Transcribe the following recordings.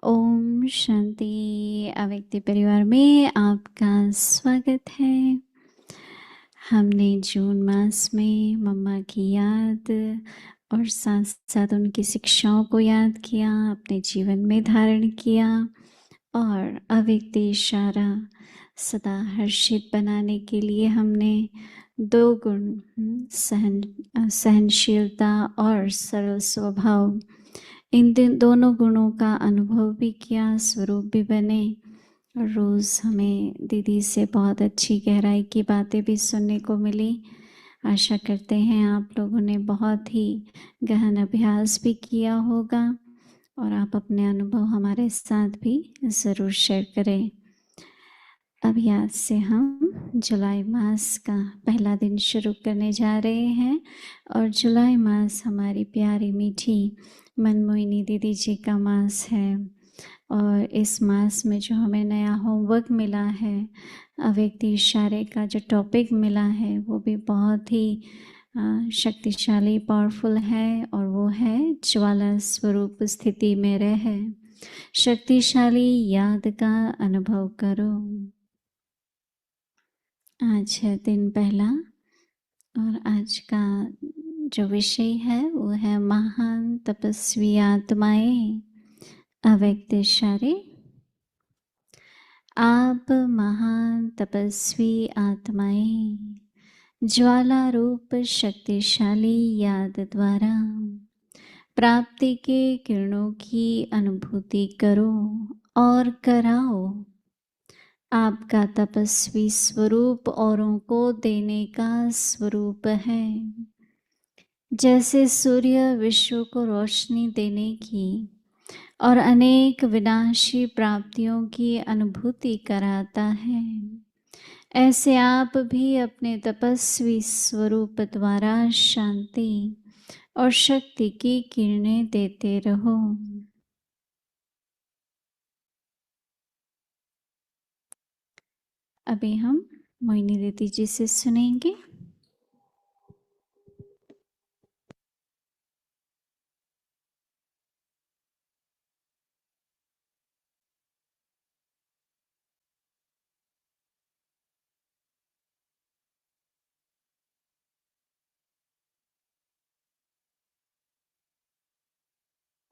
ओम शांति। अव्यक्ति परिवार में आपका स्वागत है। हमने जून मास में मम्मा की याद और साथ साथ उनकी शिक्षाओं को याद किया, अपने जीवन में धारण किया और अव्यक्ति इशारा सदा हर्षित बनाने के लिए हमने दो गुण सहनशीलता और सरल स्वभाव, इन दोनों गुणों का अनुभव भी किया, स्वरूप भी बने। रोज़ हमें दीदी से बहुत अच्छी गहराई की बातें भी सुनने को मिली। आशा करते हैं आप लोगों ने बहुत ही गहन अभ्यास भी किया होगा और आप अपने अनुभव हमारे साथ भी ज़रूर शेयर करें। अब आज से हम जुलाई मास का पहला दिन शुरू करने जा रहे हैं और जुलाई मास हमारी प्यारी मीठी मनमोहिनी दीदी जी का मास है। और इस मास में जो हमें नया होमवर्क मिला है, अव्यक्ति इशारे का जो टॉपिक मिला है, वो भी बहुत ही शक्तिशाली पावरफुल है और वो है ज्वाला स्वरूप स्थिति में रहे, शक्तिशाली याद का अनुभव करो। आज है दिन पहला और आज का जो विषय है वो है महान तपस्वी आत्माएं। अव्यक्त इशारे। आप महान तपस्वी आत्माएं ज्वाला रूप शक्तिशाली याद द्वारा प्राप्ति के किरणों की अनुभूति करो और कराओ। आपका तपस्वी स्वरूप औरों को देने का स्वरूप है। जैसे सूर्य विश्व को रोशनी देने की और अनेक विनाशी प्राप्तियों की अनुभूति कराता है, ऐसे आप भी अपने तपस्वी स्वरूप द्वारा शांति और शक्ति की किरणें देते रहो। अभी हम मोहिनी दीदी जी से सुनेंगे।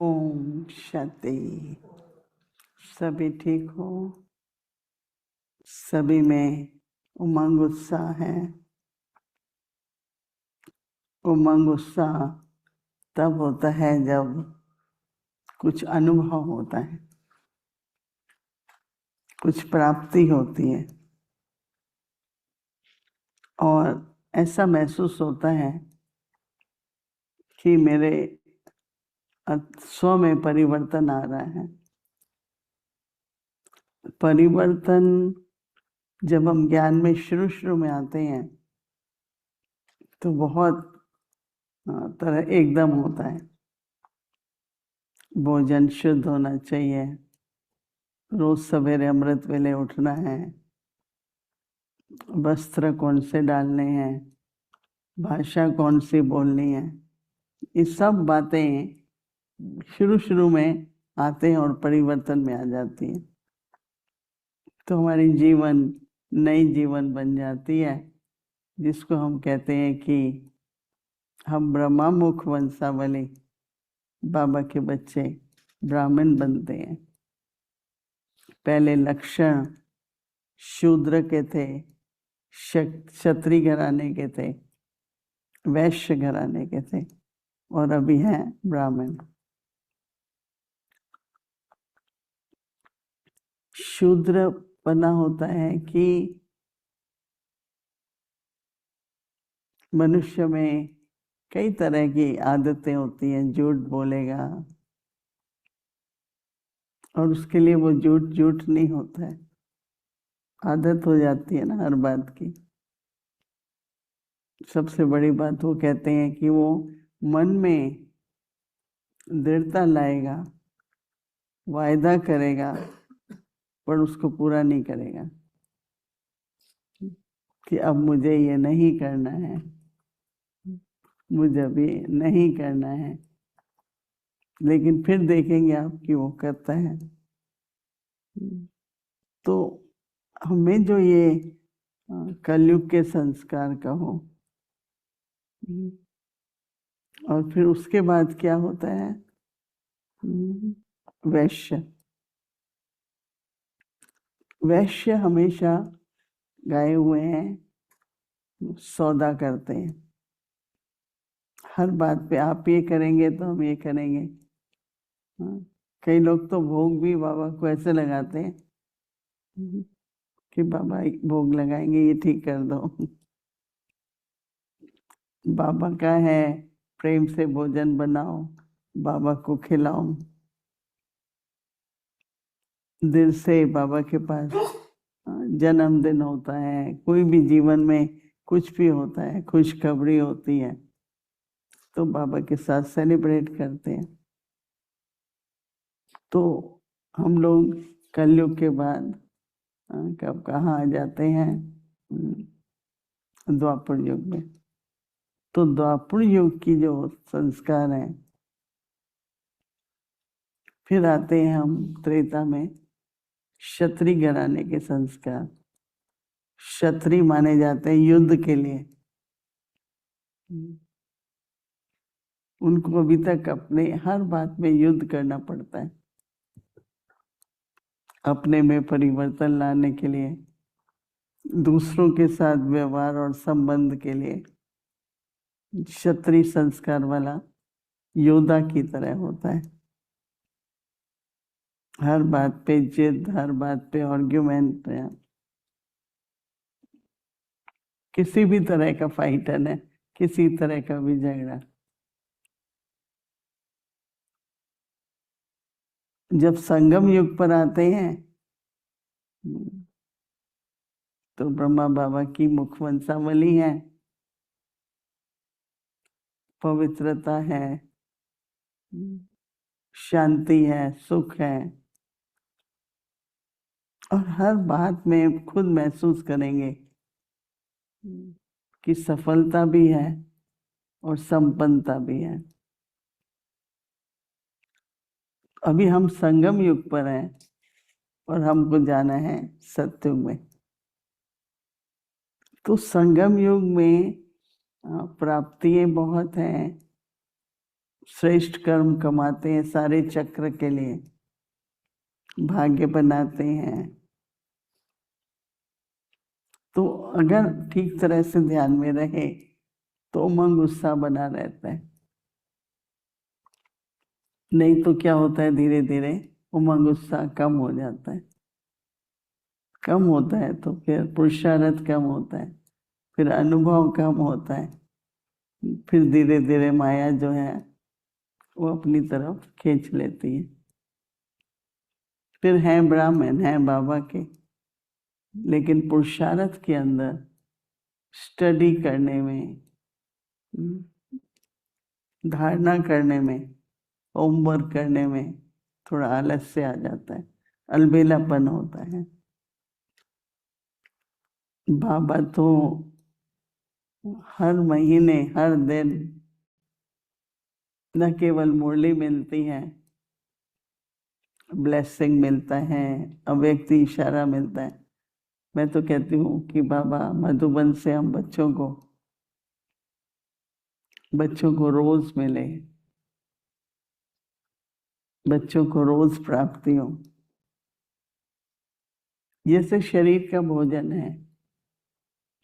ओम शांति। सभी ठीक हो? सभी में उमंग उत्साह है। उमंग उत्साह तब होता है जब कुछ अनुभव होता है, कुछ प्राप्ति होती है और ऐसा महसूस होता है कि मेरे स्व में परिवर्तन आ रहा है। परिवर्तन जब हम ज्ञान में शुरू में आते हैं तो बहुत तरह एकदम होता है। भोजन शुद्ध होना चाहिए, रोज सवेरे अमृत वेले उठना है, वस्त्र कौन से डालने हैं, भाषा कौन सी बोलनी है, ये सब बातें शुरू में आते हैं और परिवर्तन में आ जाती हैं। तो हमारी जीवन नई जीवन बन जाती है, जिसको हम कहते हैं कि हम ब्रह्मा मुख वंशावली बाबा के बच्चे ब्राह्मण बनते हैं। पहले लक्षण शूद्र के थे, क्षत्रिय घराने के थे, वैश्य घराने के थे और अभी हैं ब्राह्मण। शूद्र पना होता है कि मनुष्य में कई तरह की आदतें होती हैं। झूठ बोलेगा और उसके लिए वो झूठ नहीं होता है, आदत हो जाती है ना हर बात की। सबसे बड़ी बात वो कहते हैं कि वो मन में दृढ़ता लाएगा, वायदा करेगा पर उसको पूरा नहीं करेगा कि अब मुझे ये नहीं करना है, मुझे अभी नहीं करना है, लेकिन फिर देखेंगे आप कि वो करता है। तो हमें जो ये कलयुग के संस्कार कहो, और फिर उसके बाद क्या होता है, वैश्य। वैश्य हमेशा गए हुए हैं, सौदा करते हैं, हर बात पे आप ये करेंगे तो हम ये करेंगे। कई लोग तो भोग भी बाबा को ऐसे लगाते हैं कि बाबा भोग लगाएंगे, ये ठीक कर दो। बाबा का है प्रेम से भोजन बनाओ, बाबा को खिलाओ, दिल से बाबा के पास जन्मदिन होता है, कोई भी जीवन में कुछ भी होता है, खुशखबरी होती है, तो बाबा के साथ सेलिब्रेट करते हैं। तो हम लोग कलयुग के बाद कब कहाँ आ जाते हैं, द्वापर युग में। तो द्वापर युग की जो संस्कार हैं, फिर आते हैं हम त्रेता में क्षत्रिय घराने के संस्कार। क्षत्रिय माने जाते हैं युद्ध के लिए। उनको अभी तक अपने हर बात में युद्ध करना पड़ता है, अपने में परिवर्तन लाने के लिए, दूसरों के साथ व्यवहार और संबंध के लिए क्षत्रिय संस्कार वाला योद्धा की तरह होता है। हर बात पे जिद, हर बात पे आर्ग्यूमेंट, किसी भी तरह का फाइटर है, किसी तरह का भी झगड़ा। जब संगम युग पर आते हैं तो ब्रह्मा बाबा की मुख वंशावली है, पवित्रता है, शांति है, सुख है, और हर बात में खुद महसूस करेंगे कि सफलता भी है और संपन्नता भी है। अभी हम संगम युग पर हैं और हमको जाना है सतयुग में। तो संगम युग में प्राप्तियां बहुत हैं, श्रेष्ठ कर्म कमाते हैं सारे चक्र के लिए, भाग्य बनाते हैं। तो अगर ठीक तरह से ध्यान में रहे तो उमंग उत्साह बना रहता है। नहीं तो क्या होता है, धीरे धीरे उमंग उत्साह कम हो जाता है। कम होता है तो फिर पुरुषार्थ कम होता है, फिर अनुभव कम होता है, फिर धीरे धीरे माया जो है वो अपनी तरफ खींच लेती है। फिर हैं ब्राह्मण, हैं बाबा के, लेकिन पुरुषार्थ के अंदर स्टडी करने में, धारणा करने में, होमवर्क करने में थोड़ा आलस्य आ जाता है, अलबेलापन होता है। बाबा तो हर महीने, हर दिन न केवल मुरली मिलती है, ब्लेसिंग मिलता है, अव्यक्त इशारा मिलता है। मैं तो कहती हूँ कि बाबा मधुबन से हम बच्चों को रोज मिले, बच्चों को रोज प्राप्ति हो। जैसे शरीर का भोजन है,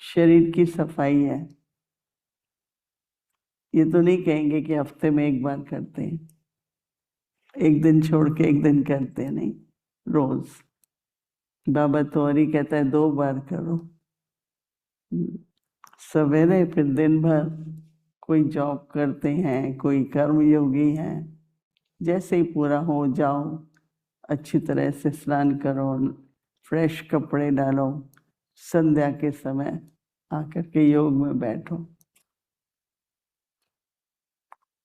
शरीर की सफाई है, ये तो नहीं कहेंगे कि हफ्ते में एक बार करते हैं, एक दिन छोड़ के एक दिन करते हैं, नहीं, रोज। बाबा तो और ही कहता है 2 बार करो, सवेरे, फिर दिन भर। कोई जॉब करते हैं, कोई कर्मयोगी हैं, जैसे ही पूरा हो जाओ, अच्छी तरह से स्नान करो, फ्रेश कपड़े डालो, संध्या के समय आकर के योग में बैठो।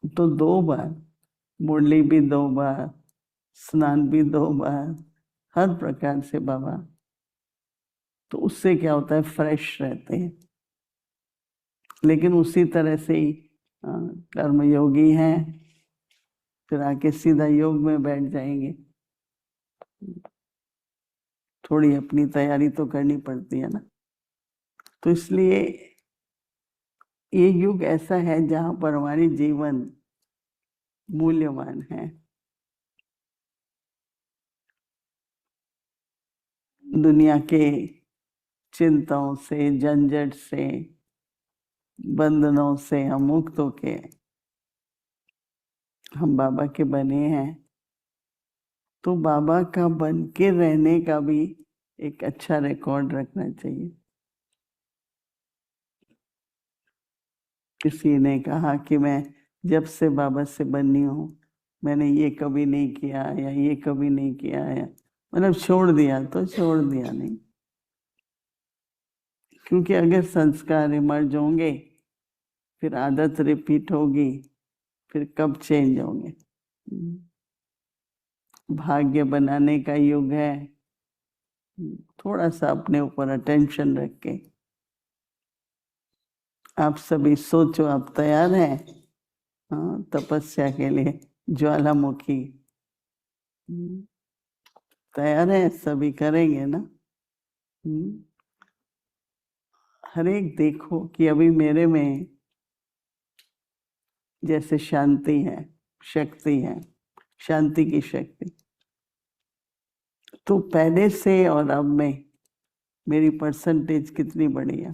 तो 2 बार, मुरली भी 2 बार, स्नान भी 2 बार, हर प्रकार से बाबा। तो उससे क्या होता है, फ्रेश रहते हैं। लेकिन उसी तरह से ही कर्मयोगी हैं, फिर आके सीधा योग में बैठ जाएंगे। थोड़ी अपनी तैयारी तो करनी पड़ती है ना। तो इसलिए ये युग ऐसा है जहां पर हमारी जीवन मूल्यवान है। दुनिया के चिंताओं से, झंझट से, बंधनों से हम मुक्त होके हम बाबा के बने हैं, तो बाबा का बन के रहने का भी एक अच्छा रिकॉर्ड रखना चाहिए। किसी ने कहा कि मैं जब से बाबा से बनी हूँ मैंने ये कभी नहीं किया या ये कभी नहीं किया है, मतलब छोड़ दिया तो छोड़ दिया नहीं। क्योंकि अगर संस्कार इमर्ज होंगे फिर आदत रिपीट होगी, फिर कब चेंज होंगे। भाग्य बनाने का युग है। थोड़ा सा अपने ऊपर अटेंशन रख के आप सभी सोचो, आप तैयार हैं? हाँ, तपस्या के लिए ज्वालामुखी तैयार है? सभी करेंगे ना? हर एक देखो कि अभी मेरे में जैसे शांति है, शक्ति है, शांति की शक्ति, तो पहले से और अब में मेरी परसेंटेज कितनी बढ़ी है।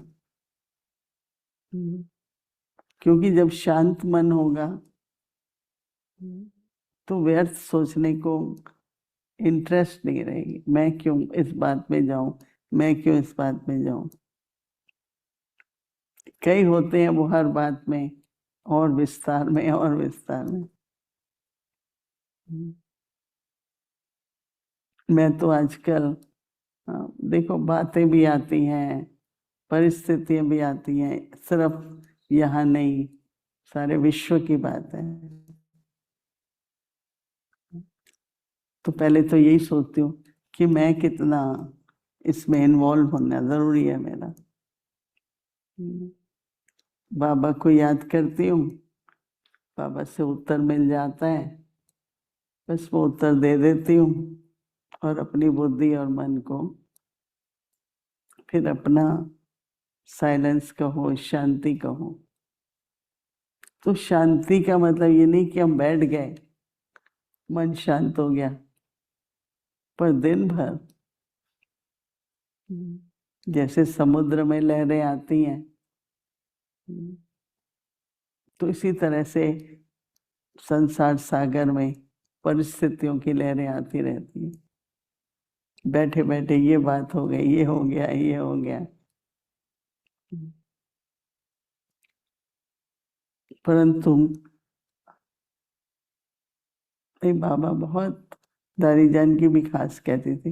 क्योंकि जब शांत मन होगा तो व्यर्थ सोचने को इंटरेस्ट नहीं रहेगी। मैं क्यों इस बात में जाऊं, मैं क्यों इस बात में जाऊं। कई होते हैं वो हर बात में और विस्तार में और विस्तार में। मैं तो आजकल देखो बातें भी आती हैं, परिस्थितियां भी आती हैं, सिर्फ यहाँ नहीं, सारे विश्व की बात है। तो पहले तो यही सोचती हूँ कि मैं कितना इसमें इन्वॉल्व होना जरूरी है मेरा। बाबा को याद करती हूँ, बाबा से उत्तर मिल जाता है, बस वो उत्तर दे देती हूँ और अपनी बुद्धि और मन को फिर अपना साइलेंस कहो, शांति कहो। तो शांति का मतलब ये नहीं कि हम बैठ गए, मन शांत हो गया, पर दिन भर जैसे समुद्र में लहरें आती हैं, तो इसी तरह से संसार सागर में परिस्थितियों की लहरें आती रहती हैं। बैठे बैठे ये बात हो गई, ये हो गया, ये हो गया, परंतु बाबा बहुत, दादी जान की भी खास कहती थी।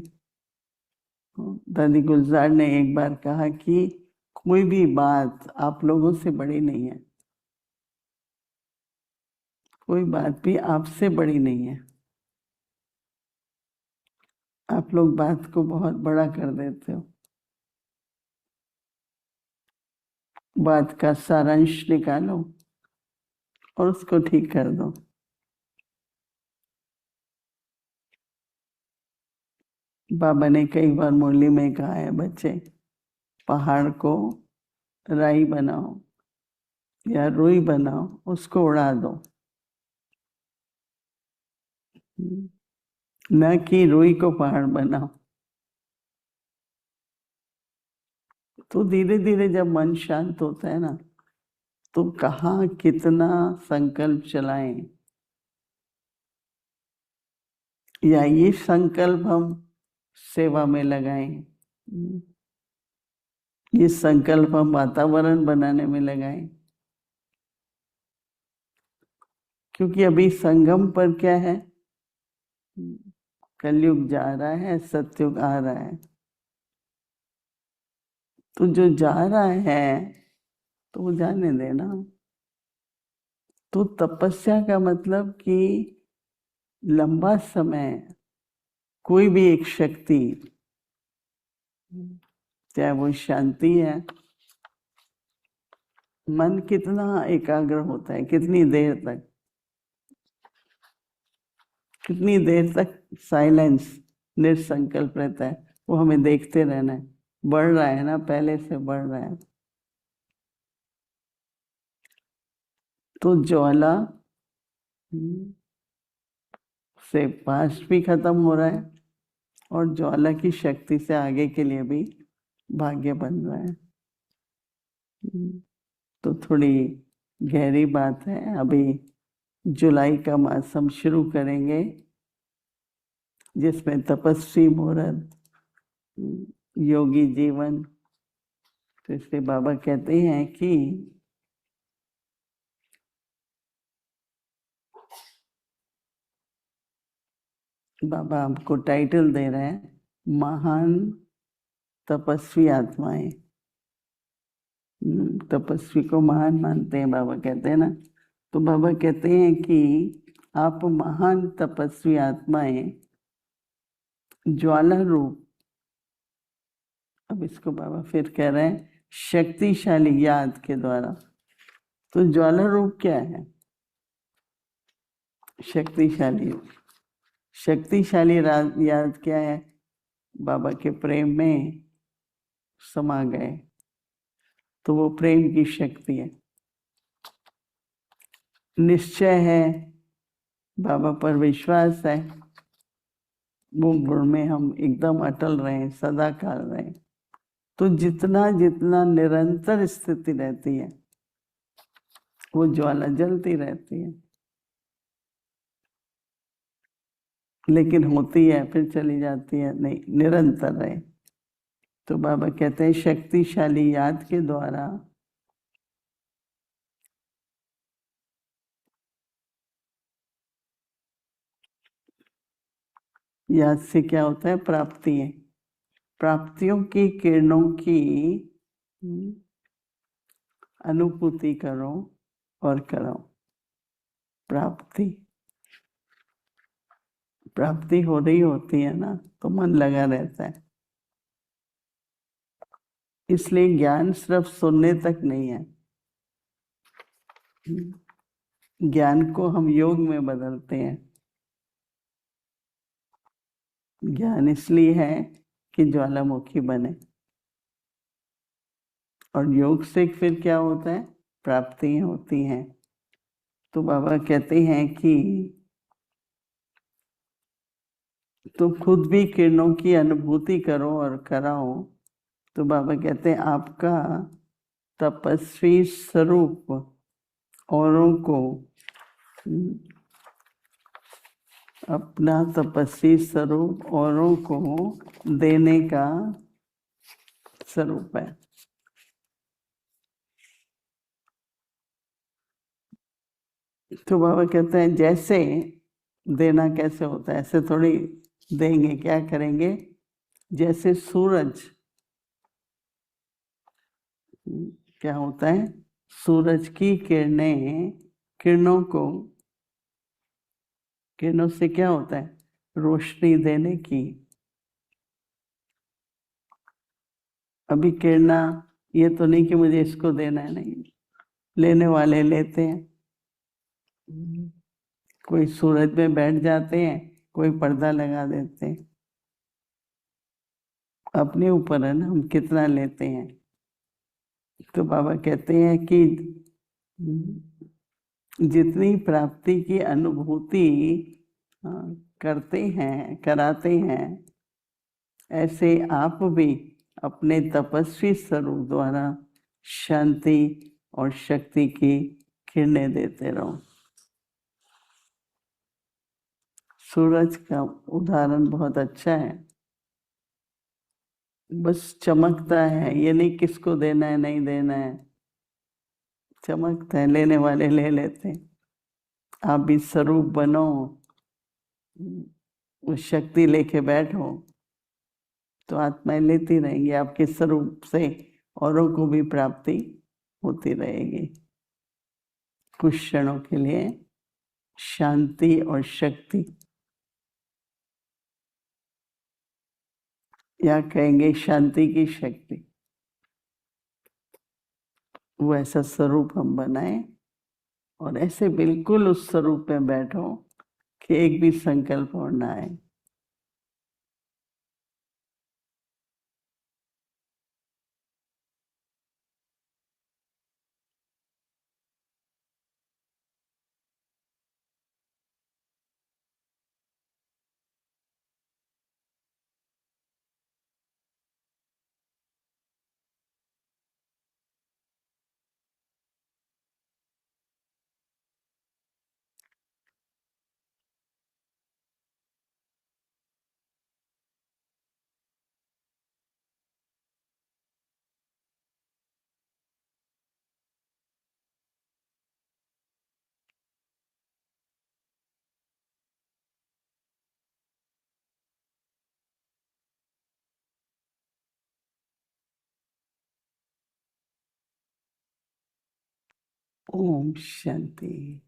दादी गुलजार ने एक बार कहा कि कोई भी बात आप लोगों से बड़ी नहीं है, कोई बात भी आपसे बड़ी नहीं है। आप लोग बात को बहुत बड़ा कर देते हो। बात का सारांश निकालो और उसको ठीक कर दो। बाबा ने कई बार मुरली में कहा है, बच्चे पहाड़ को राई बनाओ या रुई बनाओ, उसको उड़ा दो, न कि रुई को पहाड़ बनाओ। तो धीरे धीरे जब मन शांत होता है ना, तो कहाँ कितना संकल्प चलाएं, या ये संकल्प हम सेवा में लगाएं, ये संकल्प हम वातावरण बनाने में लगाएं। क्योंकि अभी संगम पर क्या है, कलयुग जा रहा है, सतयुग आ रहा है। तो जो जा रहा है तो वो जाने देना। तो तपस्या का मतलब कि लंबा समय कोई भी एक शक्ति, चाहे वो शांति है, मन कितना एकाग्र होता है, कितनी देर तक साइलेंस, निसंकल्प रहता है, वो हमें देखते रहना है। बढ़ रहा है ना, पहले से बढ़ रहा है। तो ज्वाला से पास्ट भी खत्म हो रहा है और ज्वाला की शक्ति से आगे के लिए भी भाग्य बन रहा है। तो थोड़ी गहरी बात है। अभी जुलाई का मास हम शुरू करेंगे, जिसमें तपस्वी मुहूर्त, योगी जीवन। तो इसलिए बाबा कहते हैं कि बाबा हमको टाइटल दे रहे हैं, महान तपस्वी आत्माएं। तपस्वी को महान मानते हैं, बाबा कहते हैं ना। तो बाबा कहते हैं कि आप महान तपस्वी आत्माएं ज्वाला रूप, अब इसको बाबा फिर कह रहे हैं, शक्तिशाली याद के द्वारा। तो ज्वाला रूप क्या है? शक्तिशाली। शक्तिशाली याद क्या है? बाबा के प्रेम में समा गए, तो वो प्रेम की शक्ति है। निश्चय है, बाबा पर विश्वास है, वो गुण में हम एकदम अटल रहें, सदा काल रहें। तो जितना जितना निरंतर स्थिति रहती है, वो ज्वाला जलती रहती है, लेकिन होती है फिर चली जाती है, नहीं, निरंतर रहे। तो बाबा कहते हैं शक्तिशाली याद के द्वारा याद से क्या होता है? प्राप्ति है। प्राप्तियों की किरणों की अनुभूति करो और करो। प्राप्ति प्राप्ति हो रही होती है ना, तो मन लगा रहता है। इसलिए ज्ञान सिर्फ सुनने तक नहीं है, ज्ञान को हम योग में बदलते हैं। ज्ञान इसलिए है कि ज्वालामुखी बने, और योग से फिर क्या होता है? प्राप्तियां होती हैं। तो बाबा कहते हैं कि तुम खुद भी किरणों की अनुभूति करो और कराओ। तो बाबा कहते हैं आपका तपस्वी स्वरूप औरों को, अपना तपस्वी स्वरूप औरों को देने का स्वरूप है। तो बाबा कहते हैं जैसे देना कैसे होता है, ऐसे थोड़ी देंगे। क्या करेंगे? जैसे सूरज, क्या होता है? सूरज की किरणों से क्या होता है? रोशनी देने की। अभी किरणा ये तो नहीं कि मुझे इसको देना है, नहीं, लेने वाले लेते हैं। कोई सूरज में बैठ जाते हैं, कोई पर्दा लगा देते हैं। अपने ऊपर है ना, हम कितना लेते हैं। तो बाबा कहते हैं कि जितनी प्राप्ति की अनुभूति कराते हैं, ऐसे आप भी अपने तपस्वी स्वरूप द्वारा शांति और शक्ति की किरणें देते रहो। सूरज का उदाहरण बहुत अच्छा है। बस चमकता है, ये नहीं किसको देना है नहीं देना है, चमकता है, लेने वाले ले लेते हैं। आप भी स्वरूप बनो, उस शक्ति लेके बैठो, तो आत्माएं लेती रहेंगी आपके स्वरूप से, औरों को भी प्राप्ति होती रहेगी। कुछ क्षणों के लिए शांति और शक्ति, या कहेंगे शांति की शक्ति, वो ऐसा स्वरूप हम बनाएं, और ऐसे बिल्कुल उस स्वरूप में बैठो कि एक भी संकल्प और ना आए। ओम शांति।